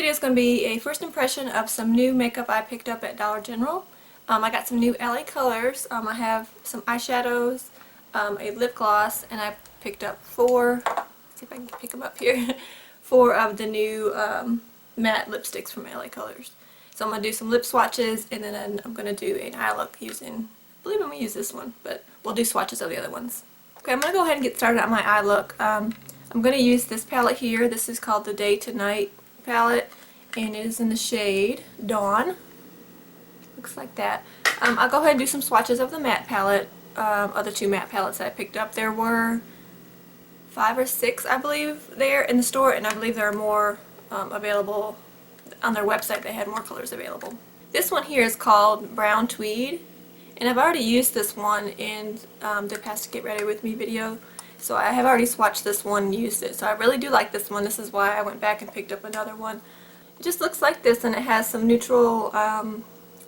video is going to be a first impression of some new makeup I picked up at Dollar General. I got some new LA colors. I have some eyeshadows, a lip gloss, and I picked up four, let's see if I can pick them up here, four of the new matte lipsticks from LA Colors. So I'm going to do some lip swatches, and then I'm going to do an eye look using, I believe I'm going to use this one, but we'll do swatches of the other ones. Okay, I'm going to go ahead and get started on my eye look. I'm going to use this palette here. This is called the Day to Night palette, and it is in the shade Dawn. Looks like that. I'll go ahead and do some swatches of the matte palette, other two matte palettes that I picked up. There were 5 or 6, I believe, there in the store, and I believe there are more available on their website. They had more colors available. This one here is called Brown Tweed, and I've already used this one in the past Get Ready With Me video, so I have already swatched this one and used it. So I really do like this one. This is why I went back and picked up another one. It just looks like this, and it has some neutral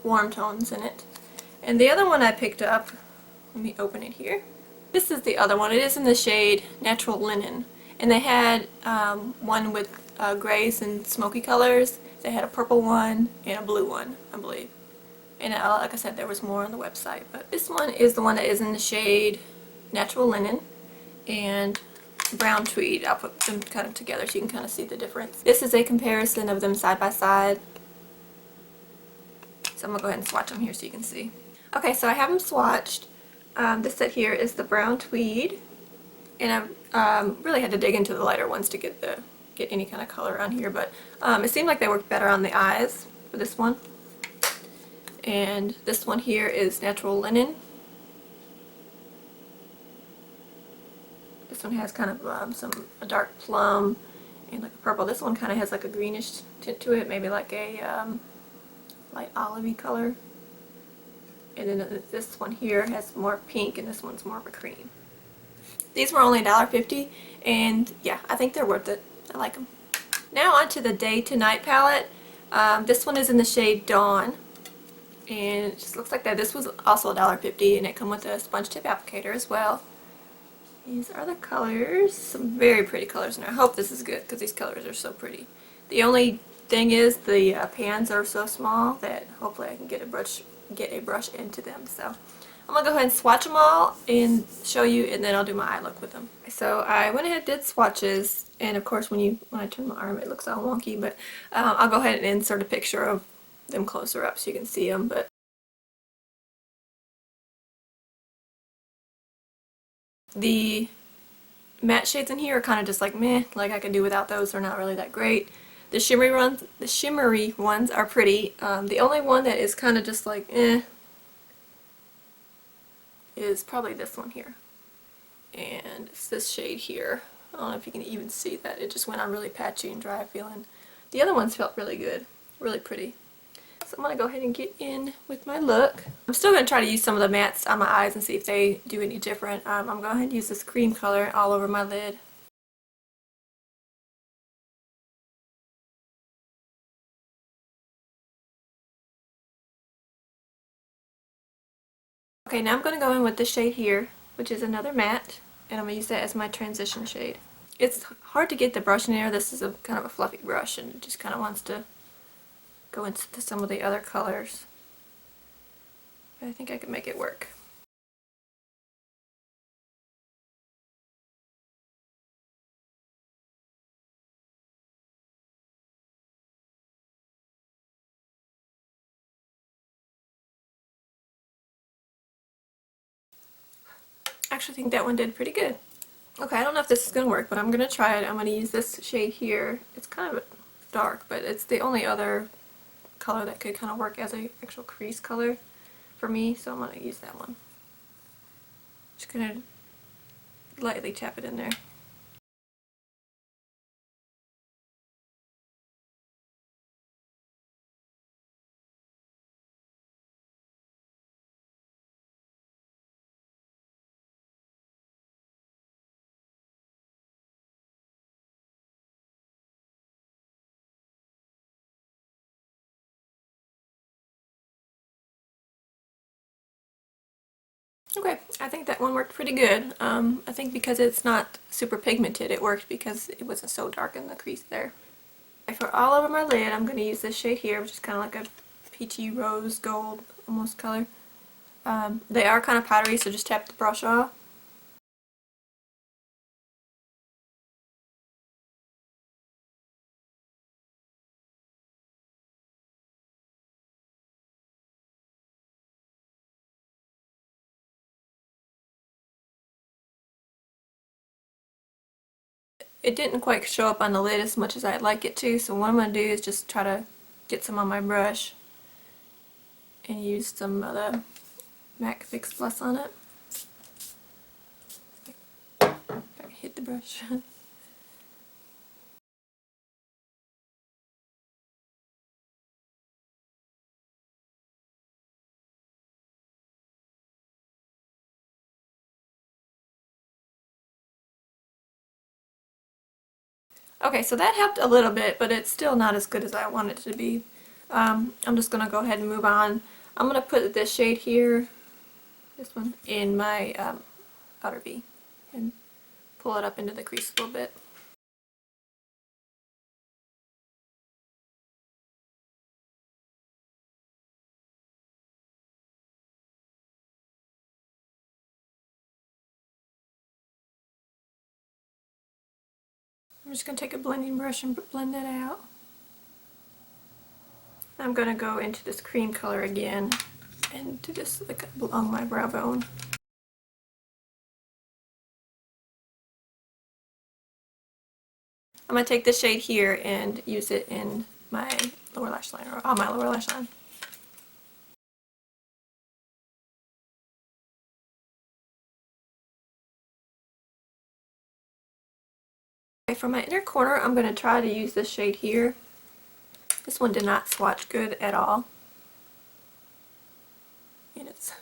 warm tones in it. And the other one I picked up, let me open it here. This is the other one. It is in the shade Natural Linen, and they had one with grays and smoky colors. They had a purple one and a blue one, I believe. And like I said, there was more on the website. But this one is the one that is in the shade Natural Linen and Brown Tweed. I'll put them kind of together so you can kind of see the difference. This is a comparison of them side by side. So I'm going to go ahead and swatch them here so you can see. Okay, so I have them swatched. This set here is the Brown Tweed, and I really had to dig into the lighter ones to get any kind of color on here, but it seemed like they worked better on the eyes for this one. And this one here is Natural Linen. This one has kind of a dark plum and like a purple. This one kind of has like a greenish tint to it, maybe like a light olivey color. And then this one here has more pink, and this one's more of a cream. These were only $1.50, and yeah, I think they're worth it. I like them. Now onto the Day to Night palette. This one is in the shade Dawn, and it just looks like that. This was also $1.50, and it comes with a sponge tip applicator as well. These are the colors. Some very pretty colors, and I hope this is good because these colors are so pretty. The only thing is the pans are so small that hopefully I can get a brush into them. So I'm going to go ahead and swatch them all and show you, and then I'll do my eye look with them. So I went ahead and did swatches, and of course when I turn my arm it looks all wonky, but I'll go ahead and insert a picture of them closer up so you can see them. But the matte shades in here are kind of just like meh, like I could do without those. They're not really that great. The shimmery ones are pretty. The only one that is kind of just like eh is probably this one here. And it's this shade here. I don't know if you can even see that. It just went on really patchy and dry feeling. The other ones felt really good. Really pretty. So I'm going to go ahead and get in with my look. I'm still going to try to use some of the mattes on my eyes and see if they do any different. I'm going to go ahead and use this cream color all over my lid. Okay, now I'm going to go in with this shade here, which is another matte, and I'm going to use that as my transition shade. It's hard to get the brush in there. This is a kind of a fluffy brush, and it just kind of wants to go into some of the other colors. But I think I can make it work. I actually think that one did pretty good. Okay, I don't know if this is going to work, but I'm going to try it. I'm going to use this shade here. It's kind of dark, but it's the only other color that could kind of work as an actual crease color for me, so I'm going to use that one. Just going to lightly tap it in there. Okay, I think that one worked pretty good. I think because it's not super pigmented, it worked because it wasn't so dark in the crease there. For all over my lid, I'm going to use this shade here, which is kind of like a peachy rose gold almost color. They are kind of powdery, so just tap the brush off. It didn't quite show up on the lid as much as I'd like it to, so what I'm going to do is just try to get some on my brush and use some of the MAC Fix Plus on it. If I can hit the brush. Okay, so that helped a little bit, but it's still not as good as I want it to be. I'm just going to go ahead and move on. I'm going to put this shade here, this one, in my outer V and pull it up into the crease a little bit. I'm just going to take a blending brush and blend that out. I'm going to go into this cream color again and do this like along my brow bone. I'm going to take this shade here and use it in my lower lash line, or on my lower lash line. Okay, for my inner corner, I'm going to try to use this shade here. This one did not swatch good at all. And it's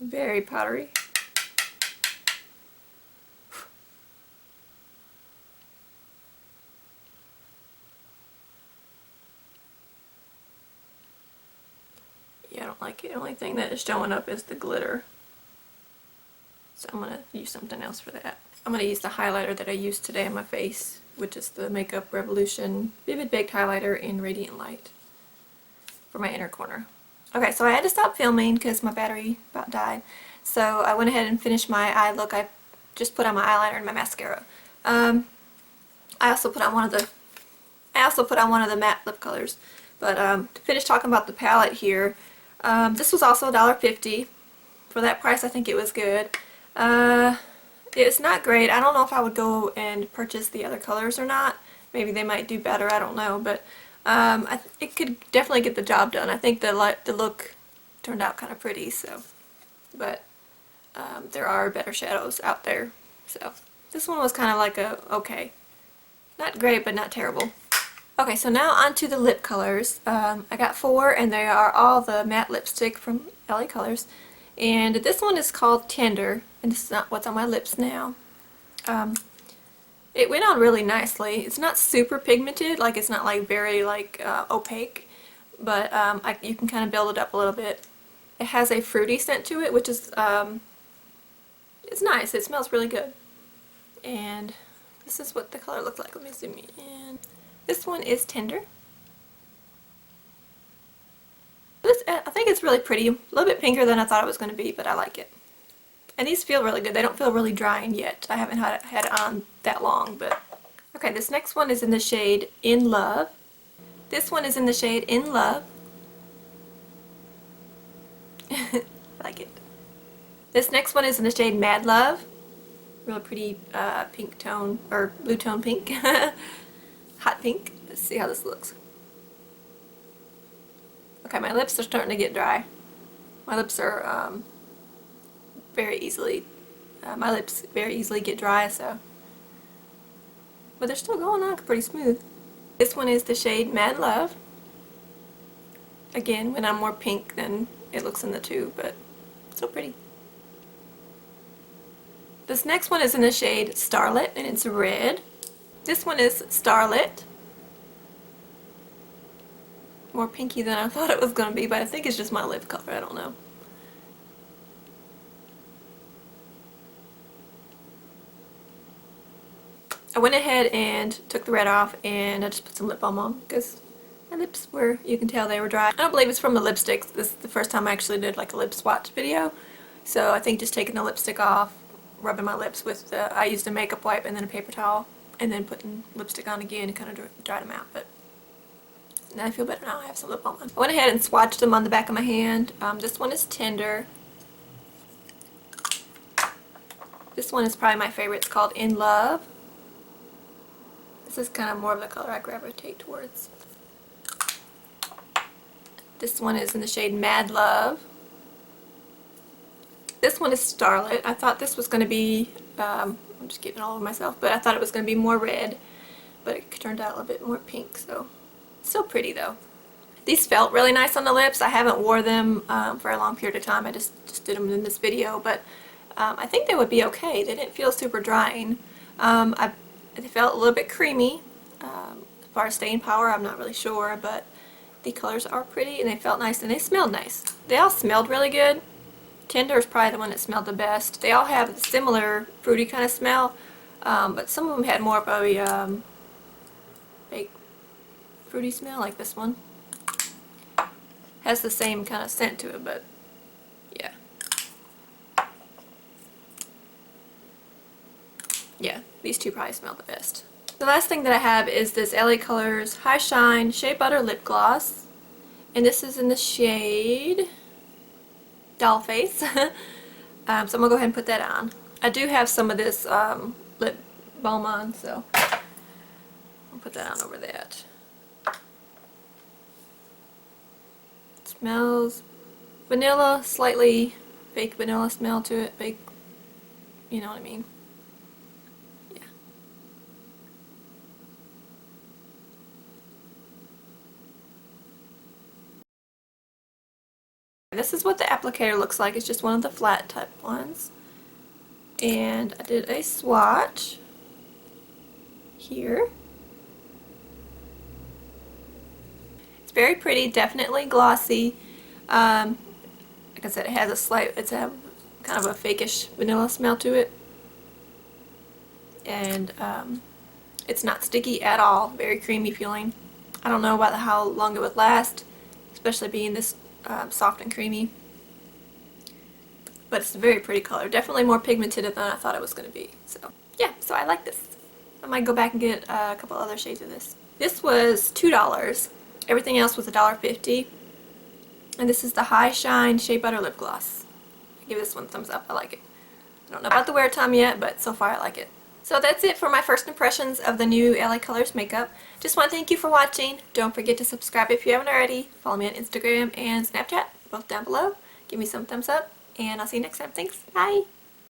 very powdery. Yeah, I don't like it. The only thing that is showing up is the glitter. So I'm going to use something else for that. I'm going to use the highlighter that I used today on my face, which is the Makeup Revolution Vivid Baked Highlighter in Radiant Light for my inner corner. Okay, so I had to stop filming because my battery about died. So I went ahead and finished my eye look. I just put on my eyeliner and my mascara. I also put on one of the matte lip colors. But to finish talking about the palette here, this was also $1.50. For that price, I think it was good. It's not great. I don't know if I would go and purchase the other colors or not. Maybe they might do better. I don't know, but it could definitely get the job done. I think the look turned out kind of pretty. So, but there are better shadows out there. So this one was kind of like a okay, not great, but not terrible. Okay, so now on to the lip colors. I got 4, and they are all the matte lipstick from LA Colors. And this one is called Tender, and this is not what's on my lips now. It went on really nicely. It's not super pigmented, like it's not like very like opaque, but you can kind of build it up a little bit. It has a fruity scent to it, which is it's nice. It smells really good. And this is what the color looks like. Let me zoom in. This one is Tender. I think it's really pretty. A little bit pinker than I thought it was going to be, but I like it. And these feel really good. They don't feel really drying yet. I haven't had it on that long, but... Okay, this next one is in the shade In Love. This one is in the shade In Love. I like it. This next one is in the shade Mad Love. Really pretty pink tone, or blue tone pink. Hot pink. Let's see how this looks. Okay, my lips are starting to get dry. My lips are very easily get dry, so. But they're still going on pretty smooth. This one is the shade Mad Love. Again, when I'm more pink than it looks in the tube, but still pretty. This next one is in the shade Starlit, and it's red. This one is Starlit. More pinky than I thought it was going to be, but I think it's just my lip color. I don't know. I went ahead and took the red off, and I just put some lip balm on because my lips were, you can tell they were dry. I don't believe it's from the lipsticks. This is the first time I actually did like a lip swatch video. So I think just taking the lipstick off, rubbing my lips with I used a makeup wipe and then a paper towel, and then putting lipstick on again and kind of dried them out. But now I feel better now. I have some lip balm on. I went ahead and swatched them on the back of my hand. This one is Tender. This one is probably my favorite. It's called In Love. This is kind of more of the color I gravitate towards. This one is in the shade Mad Love. This one is Starlit. I thought this was going to be, I'm just getting all over myself, but I thought it was going to be more red, but it turned out a little bit more pink, so still pretty though. These felt really nice on the lips. I haven't wore them for a long period of time. I just did them in this video, but I think they would be okay. They didn't feel super drying. They felt a little bit creamy. As far as staying power, I'm not really sure, but the colors are pretty and they felt nice and they smelled nice. They all smelled really good. Tender is probably the one that smelled the best. They all have a similar fruity kind of smell, but some of them had more of a baked fruity smell, like this one. Has the same kind of scent to it, but yeah. Yeah, these two probably smell the best. The last thing that I have is this LA Colors High Shine Shea Butter Lip Gloss. And this is in the shade Doll Face. So I'm going to go ahead and put that on. I do have some of this lip balm on, so I'll put that on over that. It smells vanilla, slightly fake vanilla smell to it. Fake, you know what I mean. This is what the applicator looks like. It's just one of the flat type ones. And I did a swatch here. It's very pretty, definitely glossy. Like I said, it has a slight, it's a kind of a fakeish vanilla smell to it. And it's not sticky at all. Very creamy feeling. I don't know about how long it would last, especially being this soft and creamy, but it's a very pretty color. Definitely more pigmented than I thought it was going to be. So yeah, so I like this. I might go back and get a couple other shades of this. This was $2. Everything else was $1.50. And this is the High Shine Shea Butter Lip Gloss. I give this one a thumbs up. I like it. I don't know about the wear time yet, but so far I like it. So that's it for my first impressions of the new LA Colors makeup. Just want to thank you for watching. Don't forget to subscribe if you haven't already. Follow me on Instagram and Snapchat, both down below. Give me some thumbs up, and I'll see you next time. Thanks. Bye.